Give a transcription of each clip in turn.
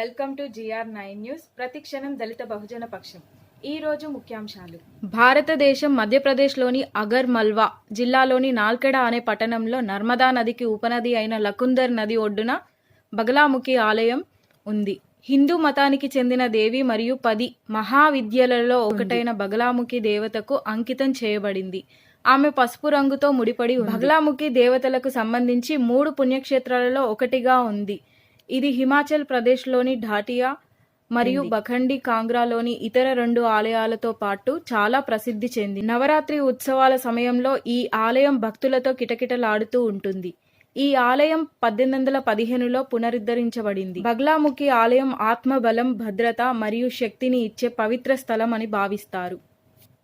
Welcome to GR9 news. ప్రతిక్షణం దళిత బహుజన పక్షం. ఈ రోజు ముఖ్యాంశాలు. భారతదేశం మధ్యప్రదేశ్లోని అగర్ మల్వా జిల్లాలోని నాల్కెడా అనే పట్టణంలో నర్మదా నదికి ఉపనది అయిన లకుందర్ నది ఒడ్డున బగలాముఖి ఆలయం ఉంది. హిందూ మతానికి చెందిన దేవి మరియు 10 మహావిద్యలలో ఒకటైన బగలాముఖి దేవతకు అంకితం చేయబడింది. ఆమె పసుపు రంగుతో ముడిపడి ఉంది. బగలాముఖి దేవతలకు సంబంధించి 3 పుణ్యక్షేత్రాలలో ఒకటిగా ఉంది. ఇది హిమాచల్ ప్రదేశ్లోని ఢాటియా మరియు బఖండి కాంగ్రాలోని ఇతర 2 ఆలయాలతో పాటు చాలా ప్రసిద్ధి చెందింది. నవరాత్రి ఉత్సవాల సమయంలో ఈ ఆలయం భక్తులతో కిటకిటలాడుతూ ఉంటుంది. ఈ ఆలయం 1815లో పునరుద్ధరించబడింది. బగలాముఖి ఆలయం ఆత్మబలం, భద్రత మరియు శక్తిని ఇచ్చే పవిత్ర స్థలం అని భావిస్తారు.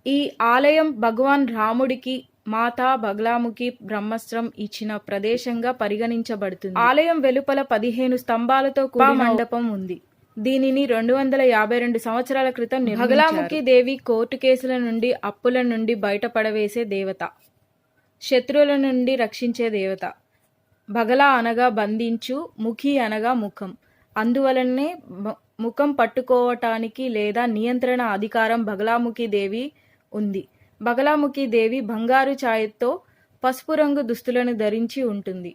ఈ ఆలయం భగవాన్ రాముడికి మాతా బగలాముఖి బ్రహ్మాస్త్రం ఇచ్చిన ప్రదేశంగా పరిగణించబడుతుంది. ఆలయం వెలుపల 15 స్తంభాలతో కూడిన మండపం ఉంది. దీనిని 252 సంవత్సరాల క్రితం నిర్మించారు. బగలాముఖి దేవి కోర్టు కేసుల నుండి, అప్పుల నుండి బయటపడవేసే దేవత, శత్రువుల నుండి రక్షించే దేవత. బగలా అనగా బంధించు, ముఖి అనగా ముఖం. అందువలనే ముఖం పట్టుకోవటానికి లేదా నియంత్రణ అధికారం బగలాముఖి దేవి ఉంది. బగలాముఖి దేవి బంగారు ఛాయతో పసుపు రంగు దుస్తులను ధరించి ఉంటుంది.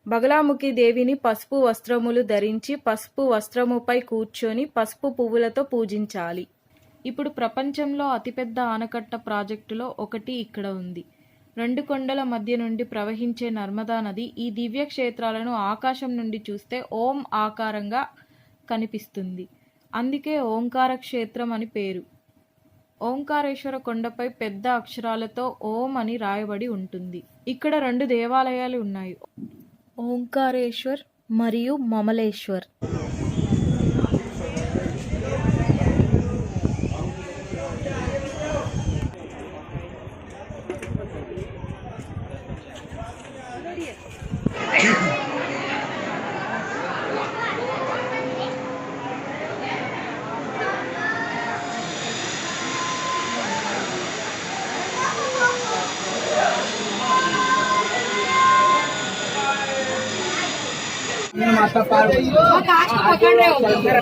బగలాముఖి దేవిని పసుపు వస్త్రములు ధరించి పసుపు వస్త్రముపై కూర్చొని పసుపు పువ్వులతో పూజించాలి. ఇప్పుడు ప్రపంచంలో అతిపెద్ద ఆనకట్ట ప్రాజెక్టులో ఒకటి ఇక్కడ ఉంది. 2 కొండల మధ్య నుండి ప్రవహించే నర్మదా నది ఈ దివ్య క్షేత్రాలను ఆకాశం నుండి చూస్తే ఓం ఆకారంగా కనిపిస్తుంది. అందుకే ఓంకార క్షేత్రం అని పేరు. ఓంకారేశ్వర కొండపై పెద్ద అక్షరాలతో ఓం అని రాయబడి ఉంటుంది. ఇక్కడ 2 దేవాలయాలు ఉన్నాయి, ఓంకారేశ్వర్ మరియు మమలేశ్వర్.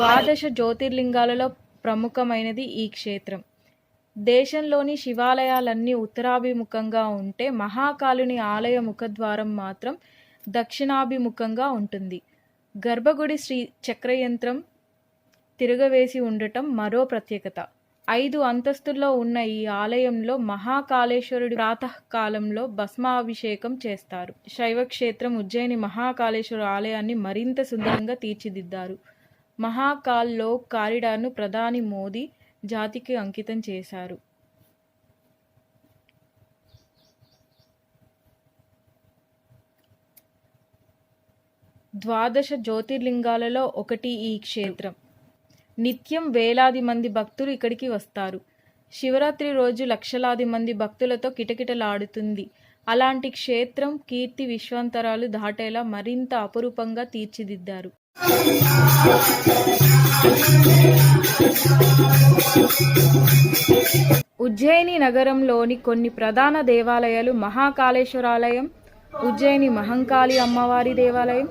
ద్వాదశ జ్యోతిర్లింగాలలో ప్రముఖమైనది ఈ క్షేత్రం. దేశంలోని శివాలయాలన్నీ ఉత్తరాభిముఖంగా ఉంటే మహాకాలుని ఆలయ ముఖద్వారం మాత్రం దక్షిణాభిముఖంగా ఉంటుంది. గర్భగుడి శ్రీ చక్రయంత్రం తిరగవేసి ఉండటం మరో ప్రత్యేకత. 5 అంతస్తుల్లో ఉన్న ఈ ఆలయంలో మహాకాళేశ్వరుడి ప్రాతకాలంలో భస్మాభిషేకం చేస్తారు. శైవక్షేత్రం ఉజ్జయిని మహాకాళేశ్వర ఆలయాన్ని మరింత సుందరంగా తీర్చిదిద్దారు. మహాకాల్ లోక్ కారిడార్ను ప్రధాని మోదీ జాతికి అంకితం చేశారు. ద్వాదశ జ్యోతిర్లింగాలలో ఒకటి ఈ క్షేత్రం. నిత్యం వేలాది మంది భక్తులు ఇక్కడికి వస్తారు. శివరాత్రి రోజు లక్షలాది మంది భక్తులతో కిటకిటలాడుతుంది. అలాంటి క్షేత్రం కీర్తి విశ్వాంతరాలు దాటేలా మరింత అపురూపంగా తీర్చిదిద్దారు. ఉజ్జయిని నగరంలోని కొన్ని ప్రధాన దేవాలయాలు మహాకాళేశ్వరాలయం, ఉజ్జయిని మహంకాళి అమ్మవారి దేవాలయం,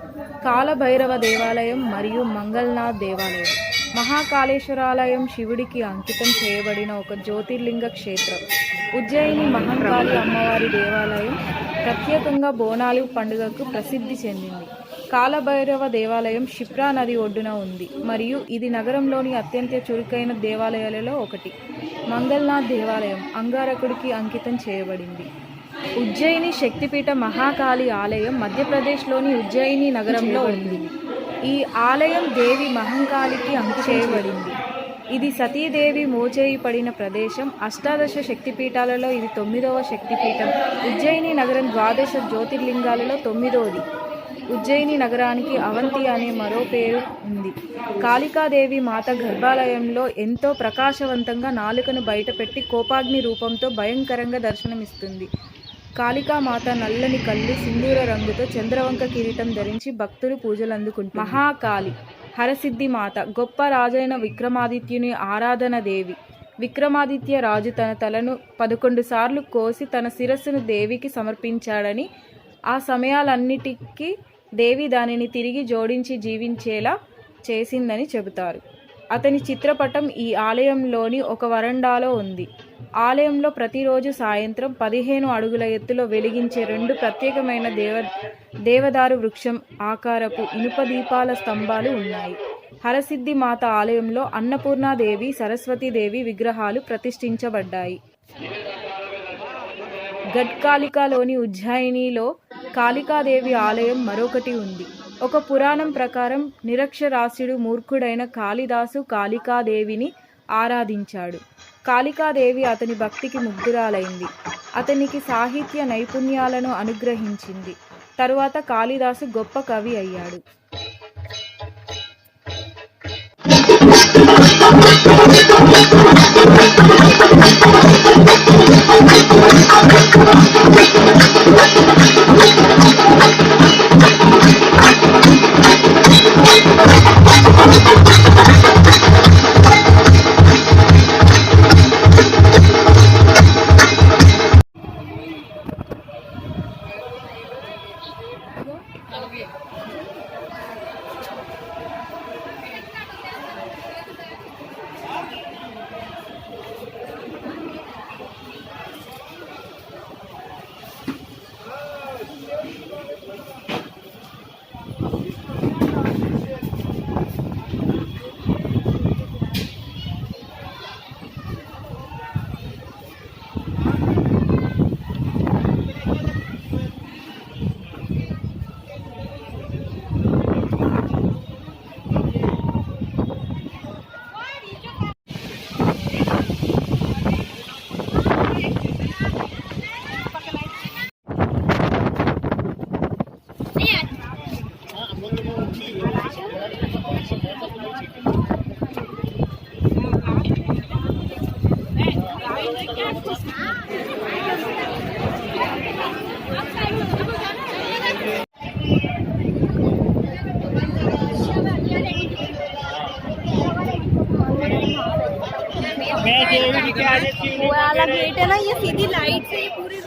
కాలభైరవ దేవాలయం మరియు మంగళనాథ్ దేవాలయం. మహాకాళేశ్వరాలయం శివుడికి అంకితం చేయబడిన ఒక జ్యోతిర్లింగ క్షేత్రం. ఉజ్జయిని మహంకాళి అమ్మవారి దేవాలయం ప్రత్యేకంగా బోనాలు పండుగకు ప్రసిద్ధి చెందింది. కాలభైరవ దేవాలయం క్షిప్రా నది ఒడ్డున ఉంది మరియు ఇది నగరంలోని అత్యంత చురుకైన దేవాలయాలలో ఒకటి. మంగళనాథ్ దేవాలయం అంగారకుడికి అంకితం చేయబడింది. ఉజ్జయిని శక్తిపీఠ మహాకాళి ఆలయం మధ్యప్రదేశ్లోని ఉజ్జయిని నగరంలో ఉంది. ఈ ఆలయం దేవి మహంకాళికి అంకితం చేయబడింది. ఇది సతీదేవి మోచేయి పడిన ప్రదేశం. 18 శక్తిపీఠాలలో ఇది 9వ శక్తిపీఠం. ఉజ్జయిని నగరం ద్వాదశ జ్యోతిర్లింగాలలో 9వది. ఉజ్జయిని నగరానికి అవంతి అనే మరో పేరు ఉంది. కాళికాదేవి మాత గర్భాలయంలో ఎంతో ప్రకాశవంతంగా నాలుకను బయటపెట్టి కోపాగ్ని రూపంతో భయంకరంగా దర్శనమిస్తుంది. కాళికామాత నల్లని కళ్ళు, సింధూర రంగుతో చంద్రవంక కిరీటం ధరించి భక్తులు పూజలు అందుకుంటారు. మహాకాళి హరసిద్ధి మాత, గొప్ప రాజైన విక్రమాదిత్యుని ఆరాధన దేవి. విక్రమాదిత్య రాజు తన తలను 11 సార్లు కోసి తన శిరస్సును దేవికి సమర్పించాడని, ఆ సమయాలన్నిటికీ దేవి దానిని తిరిగి జోడించి జీవించేలా చేసిందని చెబుతారు. అతని చిత్రపటం ఈ ఆలయంలోని ఒక వరండాలో ఉంది. ఆలయంలో ప్రతిరోజు సాయంత్రం 15 అడుగుల ఎత్తులో వెలిగించే 2 ప్రత్యేకమైన దేవదారు వృక్షం ఆకారపు ఇనుప దీపాల స్తంభాలు ఉన్నాయి. హరసిద్ధి మాత ఆలయంలో అన్నపూర్ణాదేవి, సరస్వతీదేవి విగ్రహాలు ప్రతిష్ఠించబడ్డాయి. గడ్కాలికాలోని ఉజ్జయినిలో కాళికాదేవి ఆలయం మరొకటి ఉంది. ఒక పురాణం ప్రకారం నిరక్షరాస్యుడు మూర్ఖుడైన కాళిదాసు కాళికాదేవిని ఆరాధించాడు. కాళికాదేవి అతని భక్తికి ముగ్ధురాలైంది. అతనికి సాహిత్య నైపుణ్యాలను అనుగ్రహించింది. తరువాత కాళిదాసు గొప్ప కవి అయ్యాడు. वाला गेट है ना, ये सीधी लाइट से ये पूरी